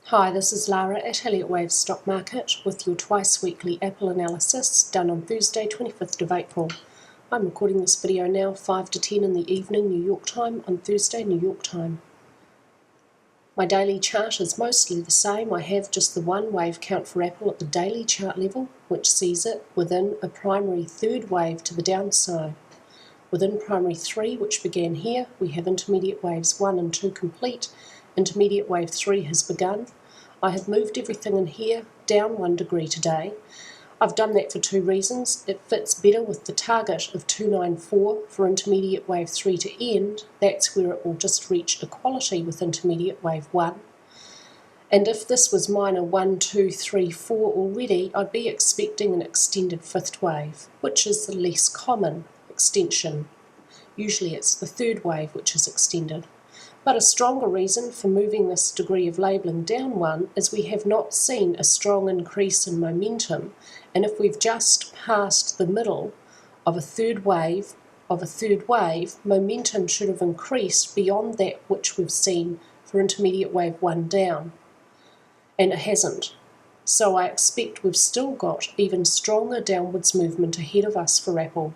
Hi, this is Lara at Elliott Waves Stock Market with your twice weekly Apple analysis done on Thursday 25th of April. I'm recording this video now 5 to 10 in the evening New York time on Thursday New York time. My daily chart is mostly the same. I have just the one wave count for Apple at the daily chart level, which sees it within a primary third wave to the downside. Within primary 3, which began here, we have intermediate waves 1 and 2 complete. Intermediate wave 3 has begun. I have moved everything in here down 1 degree today. I've done that for two reasons. It fits better with the target of 294 for intermediate wave 3 to end. That's where it will just reach equality with intermediate wave 1. And if this was minor 1, 2, 3, 4 already, I'd be expecting an extended fifth wave, which is the less common extension. Usually it's the third wave which is extended. But a stronger reason for moving this degree of labelling down 1 is we have not seen a strong increase in momentum, and if we've just passed the middle of a third wave, momentum should have increased beyond that which we've seen for intermediate wave 1 down, and it hasn't. So I expect we've still got even stronger downwards movement ahead of us for Apple.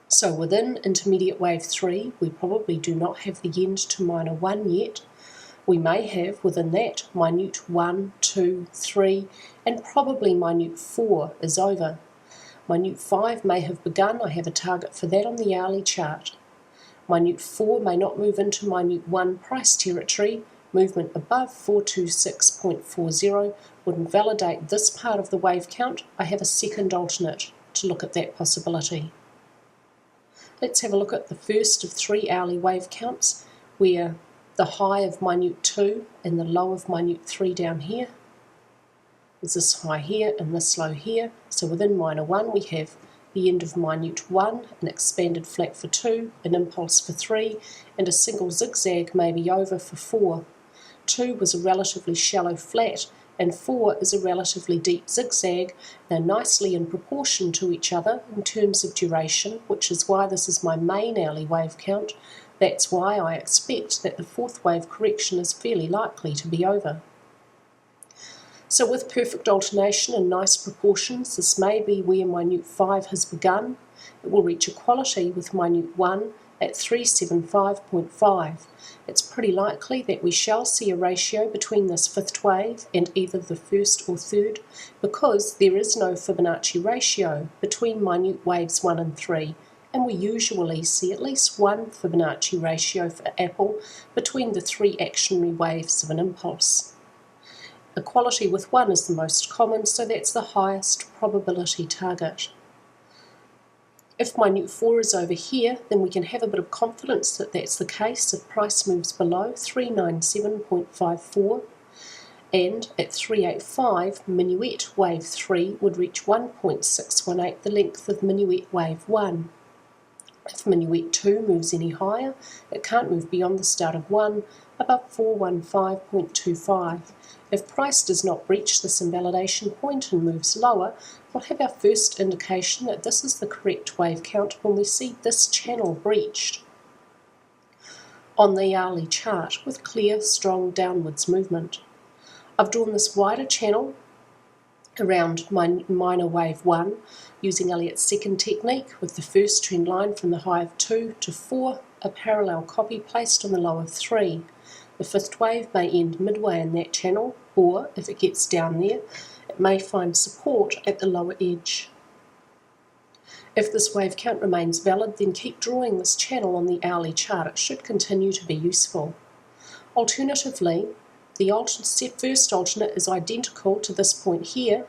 So within intermediate wave 3, we probably do not have the end to minor 1 yet. We may have within that minute 1, 2, 3, and probably minute 4 is over. Minute 5 may have begun. I have a target for that on the hourly chart. Minute 4 may not move into minute 1 price territory. Movement above 426.40 would invalidate this part of the wave count. I have a second alternate to look at that possibility. Let's have a look at the first of 3 hourly wave counts, where the high of minute 2 and the low of minute 3 down here is this high here and this low here. So within minor 1 we have the end of minute 1, an expanded flat for 2, an impulse for 3, and a single zigzag may be over for 4. 2 was a relatively shallow flat, and 4 is a relatively deep zigzag. They're nicely in proportion to each other in terms of duration, which is why this is my main hourly wave count. That's why I expect that the fourth wave correction is fairly likely to be over. So with perfect alternation and nice proportions, this may be where minute 5 has begun. It will reach equality with minute 1 at 375.5. It's pretty likely that we shall see a ratio between this fifth wave and either the first or third, because there is no Fibonacci ratio between minute waves 1 and 3, and we usually see at least one Fibonacci ratio for Apple between the 3 actionary waves of an impulse. Equality with 1 is the most common, so that's the highest probability target. If minute 4 is over here, then we can have a bit of confidence that that's the case if price moves below 397.54, and at 385, minuet wave 3 would reach 1.618, the length of minuet wave 1. If minuet 2 moves any higher, it can't move beyond the start of 1, above 415.25. If price does not breach this invalidation point and moves lower, we'll have our first indication that this is the correct wave count when we see this channel breached on the hourly chart with clear, strong downwards movement. I've drawn this wider channel around minor wave 1 using Elliott's second technique, with the first trend line from the high of 2 to 4, a parallel copy placed on the low of 3. The fifth wave may end midway in that channel, or if it gets down there, it may find support at the lower edge. If this wave count remains valid, then keep drawing this channel on the hourly chart. It should continue to be useful. Alternatively, the first alternate is identical to this point here,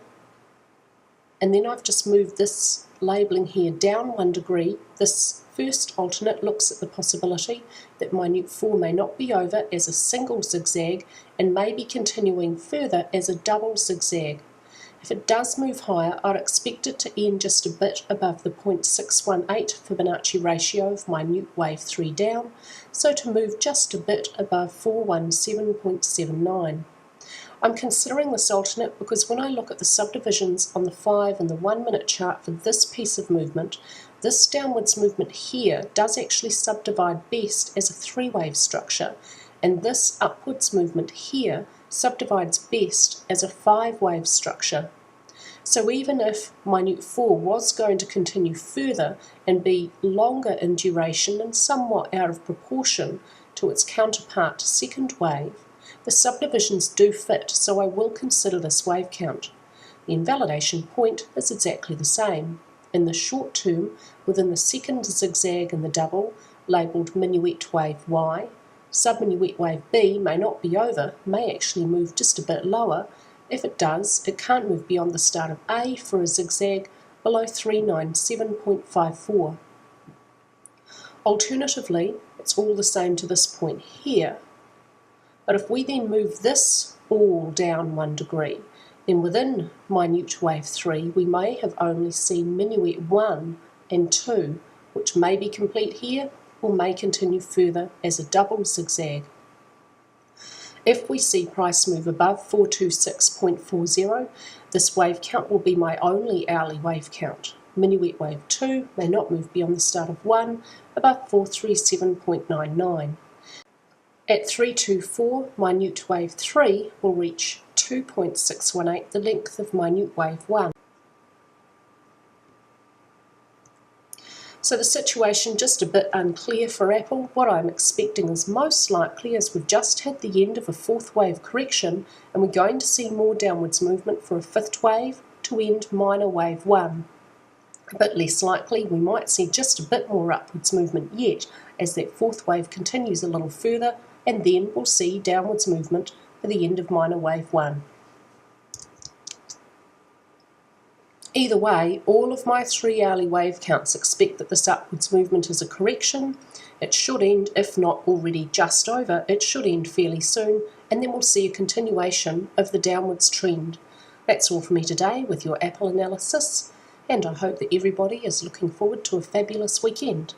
and then I've just moved this labelling here down 1 degree. This first alternate looks at the possibility that minute 4 may not be over as a single zigzag and may be continuing further as a double zigzag. If it does move higher, I'd expect it to end just a bit above the 0.618 Fibonacci ratio of minute wave 3 down, so to move just a bit above 417.79. I'm considering this alternate because when I look at the subdivisions on the 5 and the 1 minute chart for this piece of movement, this downwards movement here does actually subdivide best as a 3-wave structure, and this upwards movement here subdivides best as a 5-wave structure. So even if minute 4 was going to continue further and be longer in duration and somewhat out of proportion to its counterpart second wave, the subdivisions do fit, so I will consider this wave count. The invalidation point is exactly the same. In the short term, within the second zigzag in the double, labelled minuet wave Y, subminuet wave B may not be over, may actually move just a bit lower. If it does, it can't move beyond the start of A for a zigzag below 397.54. Alternatively, it's all the same to this point here. But if we then move this all down 1 degree, then within minute wave 3 we may have only seen minuet 1 and 2, which may be complete here or may continue further as a double zigzag. If we see price move above 426.40, this wave count will be my only hourly wave count. Minuet wave 2 may not move beyond the start of 1 above 437.99. At 324, minute wave 3 will reach 2.618, the length of minute wave 1. So the situation just a bit unclear for Apple. What I'm expecting is most likely is we've just had the end of a 4th wave correction and we're going to see more downwards movement for a 5th wave to end minor wave 1. A bit less likely we might see just a bit more upwards movement yet as that 4th wave continues a little further, and then we'll see downwards movement for the end of minor wave 1. Either way, all of my 3 hourly wave counts expect that this upwards movement is a correction. It should end, if not already just over, it should end fairly soon, and then we'll see a continuation of the downwards trend. That's all for me today with your Apple analysis, and I hope that everybody is looking forward to a fabulous weekend.